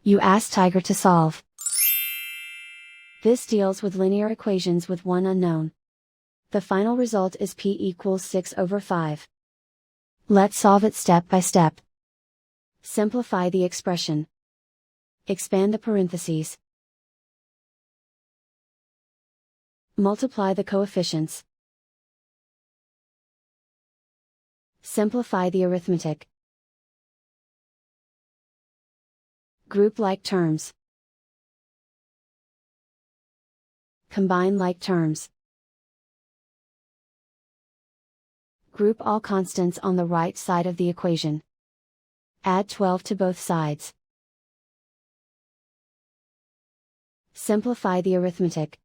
You ask Tiger to solve. This deals with linear equations with one unknown. The final result is p equals 6/5. Let's solve it step by step. Simplify the expression. Expand the parentheses. Multiply the coefficients. Simplify the arithmetic. Group like terms. Combine like terms. Group all constants on the right side of the equation. Add 12 to both sides. Simplify the arithmetic.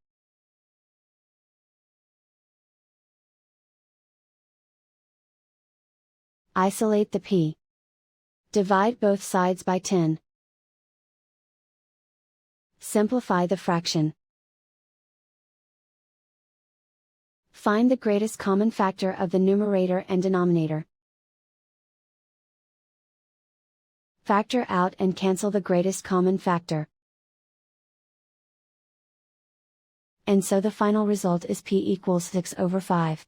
Isolate the p. Divide both sides by 10. Simplify the fraction. Find the greatest common factor of the numerator and denominator. Factor out and cancel the greatest common factor. And so the final result is p equals 6/5.